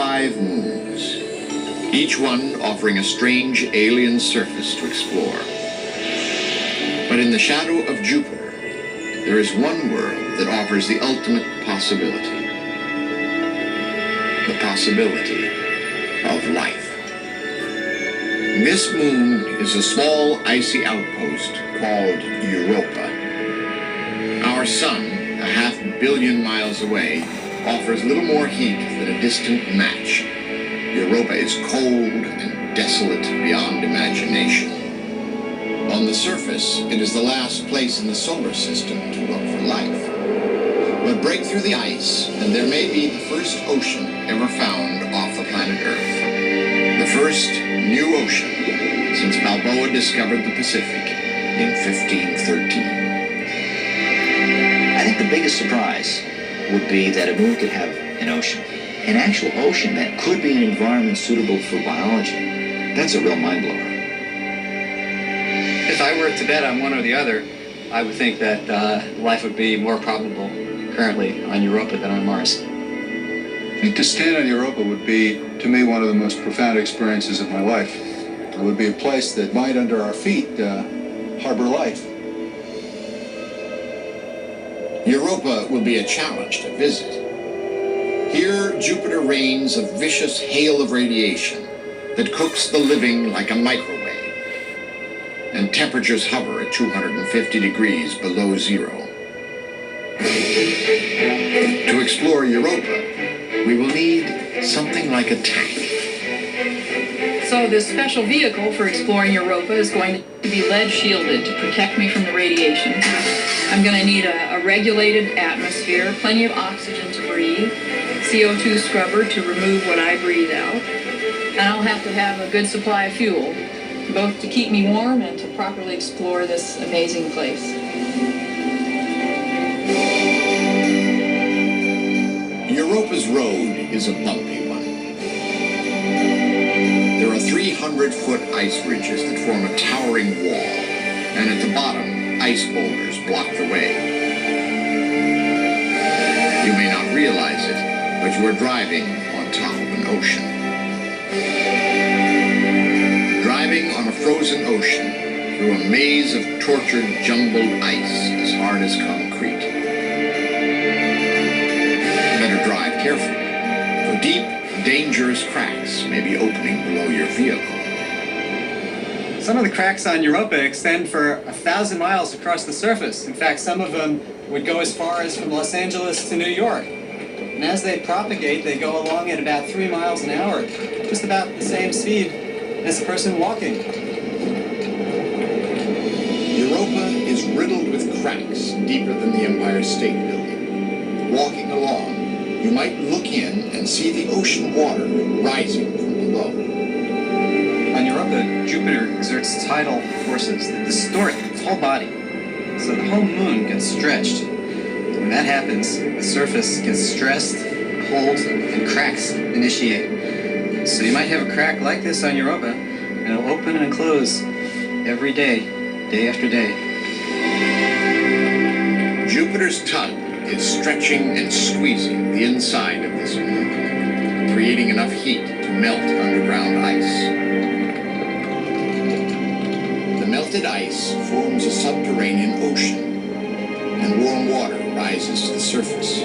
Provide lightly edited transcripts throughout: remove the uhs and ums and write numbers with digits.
5 moons, each one offering a strange alien surface to explore. But in the shadow of Jupiter, there is one world that offers the ultimate possibility. The possibility of life. This moon is a small icy outpost called Europa. Our sun, a 500 million miles away, offers little more heat than a distant match. Europa is cold and desolate beyond imagination. On the surface, it is the last place in the solar system to look for life. But break through the ice, and there may be the first ocean ever found off the planet Earth. The first new ocean since Balboa discovered the Pacific in 1513. I think the biggest surprise would be that a moon could have an ocean. An actual ocean that could be an environment suitable for biology. That's a real mind-blower. If I were to bet on one or the other, I would think that life would be more probable currently on Europa than on Mars. I think to stand on Europa would be, to me, one of the most profound experiences of my life. It would be a place that might, under our feet, harbor life. Europa will be a challenge to visit. Here, Jupiter rains a vicious hail of radiation that cooks the living like a microwave, and temperatures hover at 250 degrees below zero. To explore Europa, we will need something like a tank. So this special vehicle for exploring Europa is going to be lead shielded to protect me from the radiation. I'm going to need a regulated atmosphere, plenty of oxygen to breathe, CO2 scrubber to remove what I breathe out, and I'll have to have a good supply of fuel, both to keep me warm and to properly explore this amazing place. Europa's road is a bumpy one. There are 300-foot ice ridges that form a towering wall, and at the bottom, ice boulders block the way. You may not realize it, but you are driving on top of an ocean. Driving on a frozen ocean through a maze of tortured, jumbled ice as hard as concrete. Better drive carefully, for deep, dangerous cracks may be opening below your vehicle. Some of the cracks on Europa extend for 1,000 miles across the surface. In fact, some of them would go as far as from Los Angeles to New York. And as they propagate, they go along at about 3 miles an hour, just about the same speed as a person walking. Europa is riddled with cracks deeper than the Empire State Building. Walking along, you might look in and see the ocean water rising from below. On Europa, Jupiter exerts tidal forces that distort its whole body, so the whole moon gets stretched. When that happens, the surface gets stressed, cold, and cracks initiate. So you might have a crack like this on Europa, and it'll open and close every day, day after day. Jupiter's tug is stretching and squeezing the inside of this moon, creating enough heat to melt underground ice. The melted ice forms a subterranean ocean, and warm water rises to the surface.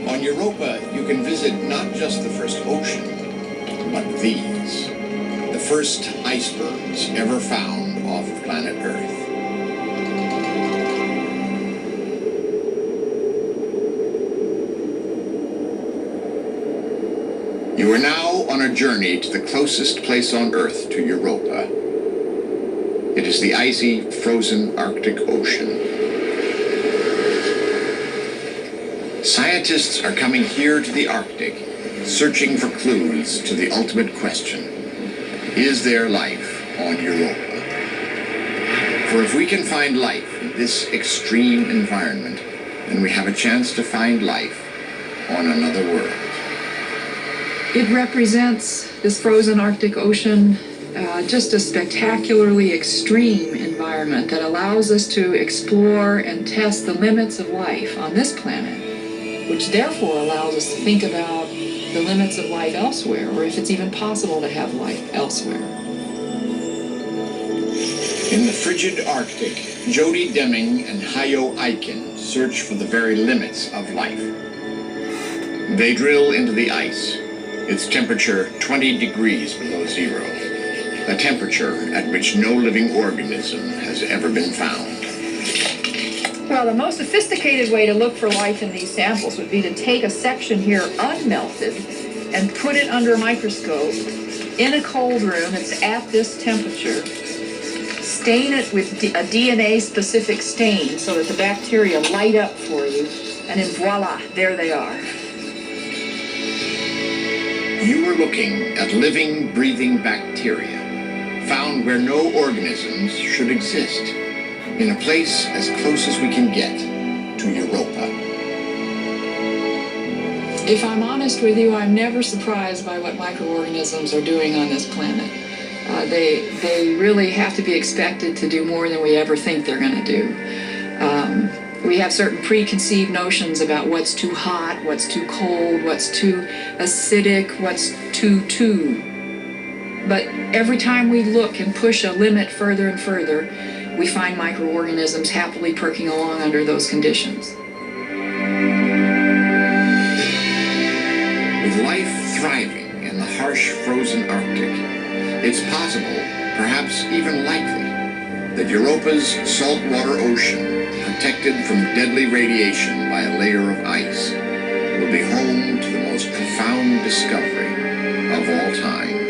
On Europa, you can visit not just the first ocean, but these, the first icebergs ever found off of planet Earth. You are now on a journey to the closest place on Earth to Europa. It is the icy, frozen Arctic Ocean. Scientists are coming here to the Arctic, searching for clues to the ultimate question: is there life on Europa? For if we can find life in this extreme environment, then we have a chance to find life on another world. It represents, this frozen Arctic Ocean, just a spectacularly extreme environment that allows us to explore and test the limits of life on this planet. which therefore allows us to think about the limits of life elsewhere, or if it's even possible to have life elsewhere. In the frigid Arctic, Jody Deming and Hayo Aiken search for the very limits of life. They drill into the ice, its temperature 20 degrees below zero, a temperature at which no living organism has ever been found. Well, the most sophisticated way to look for life in these samples would be to take a section here unmelted and put it under a microscope in a cold room that's at this temperature, stain it with a DNA-specific stain so that the bacteria light up for you, and then voila, there they are. You are looking at living, breathing bacteria, found where no organisms should exist, in a place as close as we can get to Europa. If I'm honest with you, I'm never surprised by what microorganisms are doing on this planet. They really have to be expected to do more than we ever think they're going to do. We have certain preconceived notions about what's too hot, what's too cold, what's too acidic, what's too. But every time we look and push a limit further and further, we find microorganisms happily perking along under those conditions. With life thriving in the harsh, frozen Arctic, it's possible, perhaps even likely, that Europa's saltwater ocean, protected from deadly radiation by a layer of ice, will be home to the most profound discovery of all time.